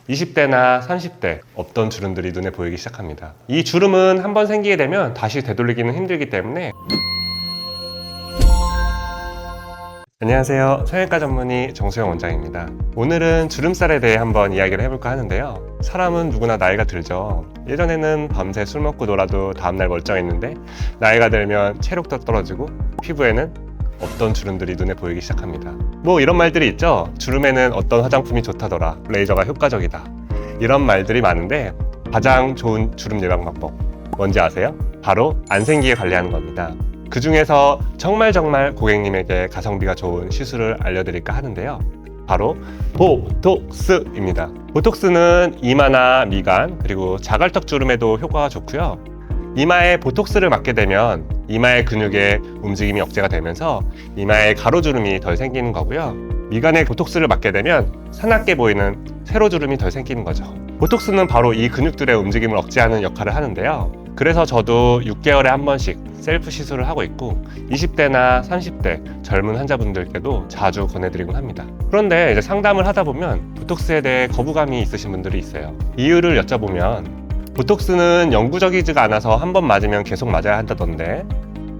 20대나 30대 없던 주름들이 눈에 보이기 시작합니다. 이 주름은 한번 생기게 되면 다시 되돌리기는 힘들기 때문에 안녕하세요. 성형외과 전문의 정수영 원장입니다. 오늘은 주름살에 대해 한번 이야기를 해볼까 하는데요. 사람은 누구나 나이가 들죠. 예전에는 밤새 술 먹고 놀아도 다음날 멀쩡했는데 나이가 들면 체력도 떨어지고 피부에는 없던 주름들이 눈에 보이기 시작합니다. 뭐 이런 말들이 있죠. 주름에는 어떤 화장품이 좋다더라, 레이저가 효과적이다, 이런 말들이 많은데 가장 좋은 주름 예방 방법 뭔지 아세요? 바로 안 생기게 관리하는 겁니다. 그 중에서 정말 고객님에게 가성비가 좋은 시술을 알려드릴까 하는데요. 바로 보톡스입니다. 보톡스는 이마나 미간 그리고 자갈턱 주름에도 효과가 좋고요. 이마에 보톡스를 맞게 되면 이마의 근육의 움직임이 억제가 되면서 이마에 가로주름이 덜 생기는 거고요. 미간에 보톡스를 맞게 되면 사납게 보이는 세로주름이 덜 생기는 거죠. 보톡스는 바로 이 근육들의 움직임을 억제하는 역할을 하는데요. 그래서 저도 6개월에 한 번씩 셀프 시술을 하고 있고 20대나 30대 젊은 환자분들께도 자주 권해드리곤 합니다. 그런데 이제 상담을 하다 보면 보톡스에 대해 거부감이 있으신 분들이 있어요. 이유를 여쭤보면 보톡스는 영구적이지가 않아서 한 번 맞으면 계속 맞아야 한다던데,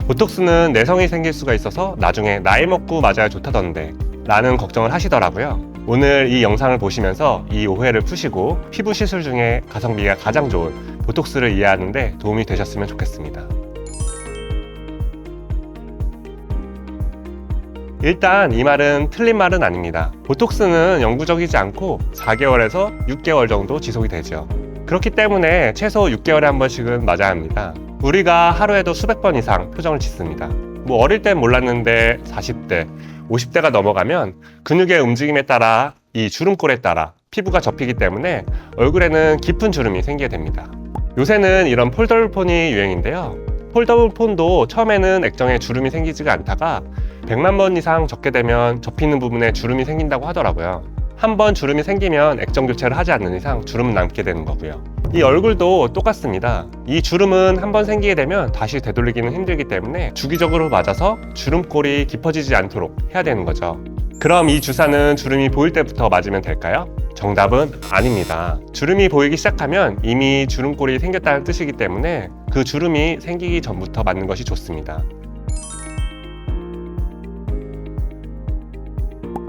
보톡스는 내성이 생길 수가 있어서 나중에 나이 먹고 맞아야 좋다던데 라는 걱정을 하시더라고요. 오늘 이 영상을 보시면서 이 오해를 푸시고 피부 시술 중에 가성비가 가장 좋은 보톡스를 이해하는 데 도움이 되셨으면 좋겠습니다. 일단 이 말은 틀린 말은 아닙니다. 보톡스는 영구적이지 않고 4개월에서 6개월 정도 지속이 되죠. 그렇기 때문에 최소 6개월에 한 번씩은 맞아야 합니다. 우리가 하루에도 수백 번 이상 표정을 짓습니다. 뭐 어릴 땐 몰랐는데 40대, 50대가 넘어가면 근육의 움직임에 따라 이 주름골에 따라 피부가 접히기 때문에 얼굴에는 깊은 주름이 생기게 됩니다. 요새는 이런 폴더블 폰이 유행인데요. 폴더블 폰도 처음에는 액정에 주름이 생기지가 않다가 100만 번 이상 접게 되면 접히는 부분에 주름이 생긴다고 하더라고요. 한 번 주름이 생기면 액정 교체를 하지 않는 이상 주름은 남게 되는 거고요. 이 얼굴도 똑같습니다. 이 주름은 한 번 생기게 되면 다시 되돌리기는 힘들기 때문에 주기적으로 맞아서 주름골이 깊어지지 않도록 해야 되는 거죠. 그럼 이 주사는 주름이 보일 때부터 맞으면 될까요? 정답은 아닙니다. 주름이 보이기 시작하면 이미 주름골이 생겼다는 뜻이기 때문에 그 주름이 생기기 전부터 맞는 것이 좋습니다.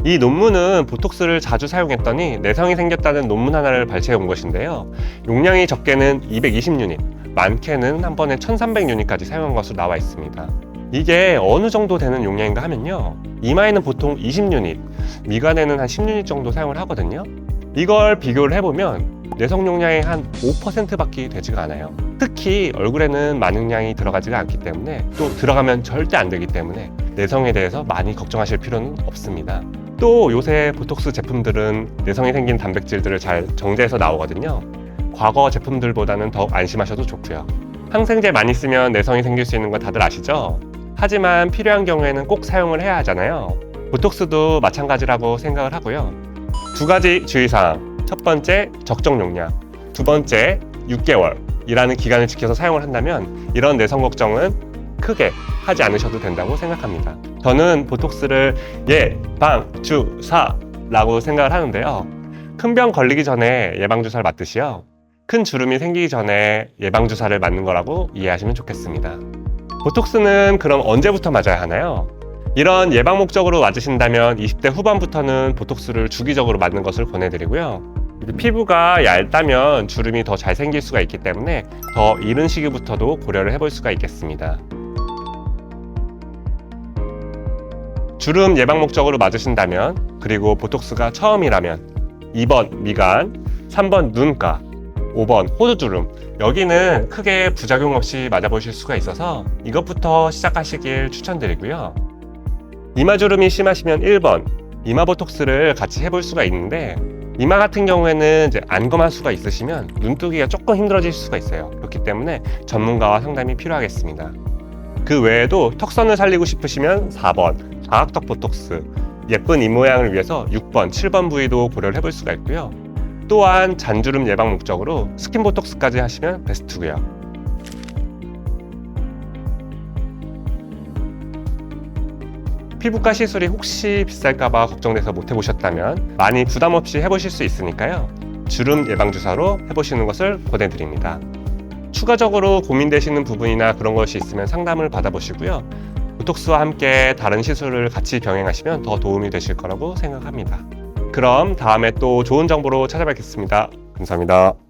이 논문은 보톡스를 자주 사용했더니 내성이 생겼다는 논문 하나를 발췌해 온 것인데요. 용량이 적게는 220유닛, 많게는 한 번에 1300유닛까지 사용한 것으로 나와 있습니다. 이게 어느 정도 되는 용량인가 하면요. 이마에는 보통 20유닛, 미간에는 한 10유닛 정도 사용을 하거든요. 이걸 비교를 해보면 내성 용량의 한 5%밖에 되지가 않아요. 특히 얼굴에는 만용량이 들어가지가 않기 때문에 또 들어가면 절대 안 되기 때문에 내성에 대해서 많이 걱정하실 필요는 없습니다. 또 요새 보톡스 제품들은 내성이 생긴 단백질들을 잘 정제해서 나오거든요. 과거 제품들보다는 더욱 안심하셔도 좋고요. 항생제 많이 쓰면 내성이 생길 수 있는 건 다들 아시죠? 하지만 필요한 경우에는 꼭 사용을 해야 하잖아요. 보톡스도 마찬가지라고 생각을 하고요. 두 가지 주의사항. 첫 번째, 적정 용량. 두 번째, 6개월 이라는 기간을 지켜서 사용을 한다면 이런 내성 걱정은 크게 하지 않으셔도 된다고 생각합니다. 저는 보톡스를 예방주사라고 생각을 하는데요. 큰 병 걸리기 전에 예방주사를 맞듯이요. 큰 주름이 생기기 전에 예방주사를 맞는 거라고 이해하시면 좋겠습니다. 보톡스는 그럼 언제부터 맞아야 하나요? 이런 예방 목적으로 맞으신다면 20대 후반부터는 보톡스를 주기적으로 맞는 것을 권해드리고요. 피부가 얇다면 주름이 더 잘 생길 수가 있기 때문에 더 이른 시기부터도 고려를 해볼 수가 있겠습니다. 주름 예방 목적으로 맞으신다면, 그리고 보톡스가 처음이라면 2번 미간, 3번 눈가, 5번 호두주름, 여기는 크게 부작용 없이 맞아보실 수가 있어서 이것부터 시작하시길 추천드리고요. 이마주름이 심하시면 1번 이마 보톡스를 같이 해볼 수가 있는데, 이마 같은 경우에는 이제 안검한 수가 있으시면 눈뜨기가 조금 힘들어질 수가 있어요. 그렇기 때문에 전문가와 상담이 필요하겠습니다. 그 외에도 턱선을 살리고 싶으시면 4번 사각턱 보톡스, 예쁜 입모양을 위해서 6번, 7번 부위도 고려를 해볼 수가 있고요. 또한 잔주름 예방 목적으로 스킨 보톡스까지 하시면 베스트고요. 피부과 시술이 혹시 비쌀까봐 걱정돼서 못 해보셨다면 많이 부담 없이 해보실 수 있으니까요. 주름 예방주사로 해보시는 것을 권해드립니다. 추가적으로 고민되시는 부분이나 그런 것이 있으면 상담을 받아보시고요. 보톡스와 함께 다른 시술을 같이 병행하시면 더 도움이 되실 거라고 생각합니다. 그럼 다음에 또 좋은 정보로 찾아뵙겠습니다. 감사합니다.